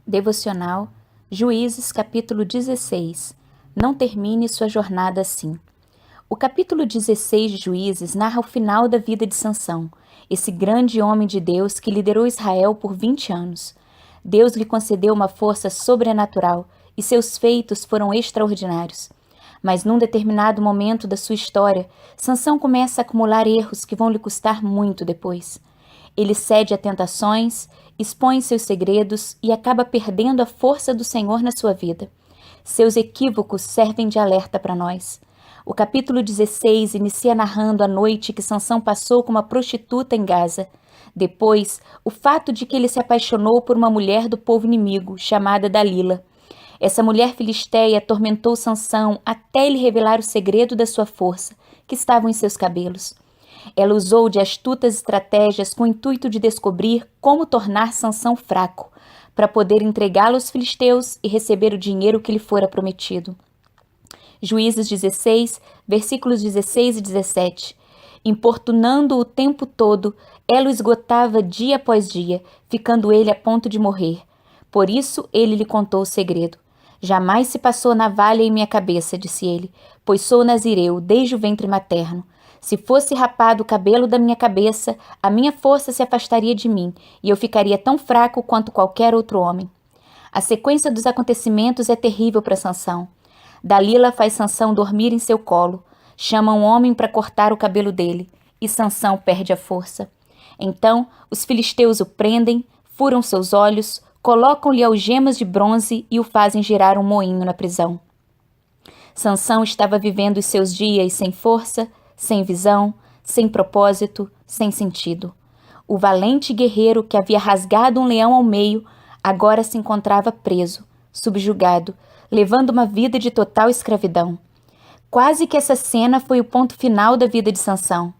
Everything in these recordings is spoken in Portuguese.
Devocional, Juízes, capítulo 16. Não termine sua jornada assim. O capítulo 16 de Juízes narra o final da vida de Sansão, esse grande homem de Deus que liderou Israel por 20 anos. Deus lhe concedeu uma força sobrenatural e seus feitos foram extraordinários. Mas num determinado momento da sua história, Sansão começa a acumular erros que vão lhe custar muito depois. Ele cede a tentações, expõe seus segredos e acaba perdendo a força do Senhor na sua vida. Seus equívocos servem de alerta para nós. O capítulo 16 inicia narrando a noite que Sansão passou com uma prostituta em Gaza. Depois, o fato de que ele se apaixonou por uma mulher do povo inimigo, chamada Dalila. Essa mulher filisteia atormentou Sansão até ele revelar o segredo da sua força, que estavam em seus cabelos. Ela usou de astutas estratégias com o intuito de descobrir como tornar Sansão fraco, para poder entregá-lo aos filisteus e receber o dinheiro que lhe fora prometido. Juízes 16, versículos 16 e 17. Importunando-o o tempo todo, ela o esgotava dia após dia, ficando ele a ponto de morrer. Por isso ele lhe contou o segredo. Jamais se passou navalha em minha cabeça, disse ele, pois sou nazireu desde o ventre materno. Se fosse rapado o cabelo da minha cabeça, a minha força se afastaria de mim, e eu ficaria tão fraco quanto qualquer outro homem. A sequência dos acontecimentos é terrível para Sansão. Dalila faz Sansão dormir em seu colo, chama um homem para cortar o cabelo dele, e Sansão perde a força. Então, os filisteus o prendem, furam seus olhos, colocam-lhe algemas de bronze e o fazem girar um moinho na prisão. Sansão estava vivendo os seus dias sem força, sem visão, sem propósito, sem sentido. O valente guerreiro que havia rasgado um leão ao meio, agora se encontrava preso, subjugado, levando uma vida de total escravidão. Quase que essa cena foi o ponto final da vida de Sansão.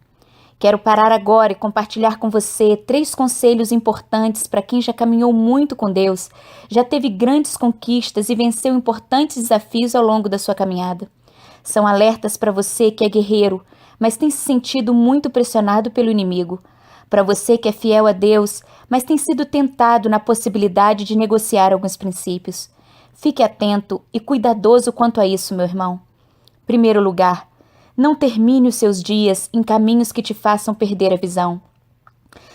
Quero parar agora e compartilhar com você 3 conselhos importantes para quem já caminhou muito com Deus, já teve grandes conquistas e venceu importantes desafios ao longo da sua caminhada. São alertas para você que é guerreiro, mas tem se sentido muito pressionado pelo inimigo. Para você que é fiel a Deus, mas tem sido tentado na possibilidade de negociar alguns princípios. Fique atento e cuidadoso quanto a isso, meu irmão. Primeiro lugar, não termine os seus dias em caminhos que te façam perder a visão.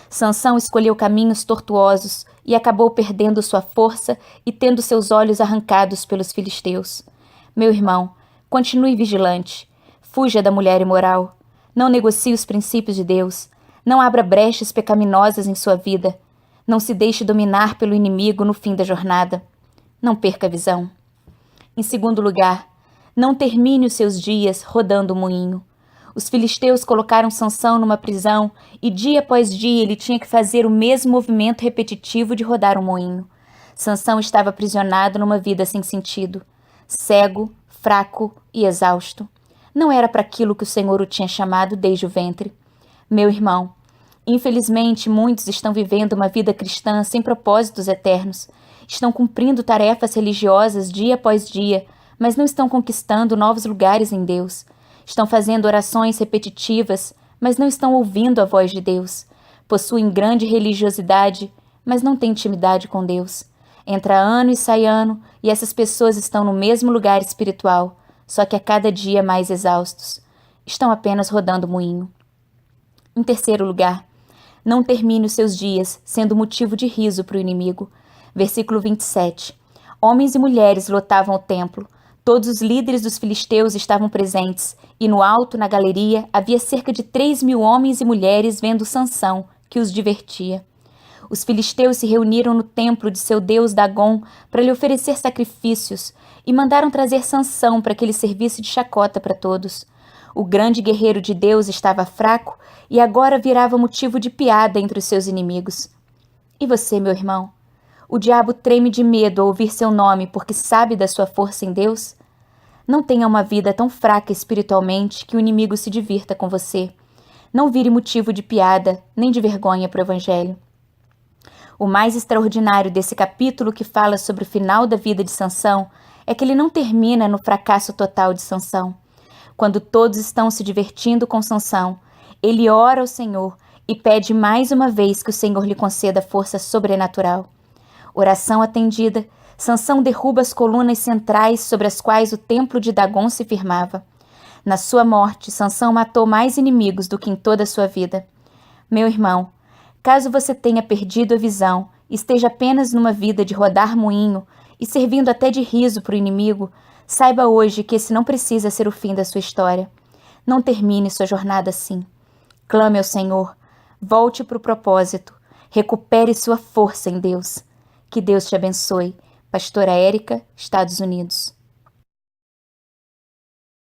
Sansão escolheu caminhos tortuosos e acabou perdendo sua força e tendo seus olhos arrancados pelos filisteus. Meu irmão, continue vigilante. Fuja da mulher imoral. Não negocie os princípios de Deus. Não abra brechas pecaminosas em sua vida. Não se deixe dominar pelo inimigo no fim da jornada. Não perca a visão. Em segundo lugar, não termine os seus dias rodando o moinho. Os filisteus colocaram Sansão numa prisão e dia após dia ele tinha que fazer o mesmo movimento repetitivo de rodar um moinho. Sansão estava aprisionado numa vida sem sentido, cego, fraco e exausto. Não era para aquilo que o Senhor o tinha chamado desde o ventre. Meu irmão, infelizmente muitos estão vivendo uma vida cristã sem propósitos eternos. Estão cumprindo tarefas religiosas dia após dia, mas não estão conquistando novos lugares em Deus. Estão fazendo orações repetitivas, mas não estão ouvindo a voz de Deus. Possuem grande religiosidade, mas não têm intimidade com Deus. Entra ano e sai ano, e essas pessoas estão no mesmo lugar espiritual, só que a cada dia mais exaustos. Estão apenas rodando o moinho. Em terceiro lugar, não termine os seus dias sendo motivo de riso para o inimigo. Versículo 27. Homens e mulheres lotavam o templo. Todos os líderes dos filisteus estavam presentes, e no alto, na galeria, havia cerca de 3.000 homens e mulheres vendo Sansão, que os divertia. Os filisteus se reuniram no templo de seu deus Dagom para lhe oferecer sacrifícios e mandaram trazer Sansão para que ele servisse de chacota para todos. O grande guerreiro de Deus estava fraco e agora virava motivo de piada entre os seus inimigos. E você, meu irmão? O diabo treme de medo ao ouvir seu nome porque sabe da sua força em Deus? Não tenha uma vida tão fraca espiritualmente que o inimigo se divirta com você. Não vire motivo de piada nem de vergonha para o Evangelho. O mais extraordinário desse capítulo que fala sobre o final da vida de Sansão é que ele não termina no fracasso total de Sansão. Quando todos estão se divertindo com Sansão, ele ora ao Senhor e pede mais uma vez que o Senhor lhe conceda força sobrenatural. Oração atendida, Sansão derruba as colunas centrais sobre as quais o templo de Dagon se firmava. Na sua morte, Sansão matou mais inimigos do que em toda a sua vida. Meu irmão, caso você tenha perdido a visão, esteja apenas numa vida de rodar moinho e servindo até de riso para o inimigo, saiba hoje que esse não precisa ser o fim da sua história. Não termine sua jornada assim. Clame ao Senhor, volte para o propósito, recupere sua força em Deus. Que Deus te abençoe. Pastora Érica, Estados Unidos.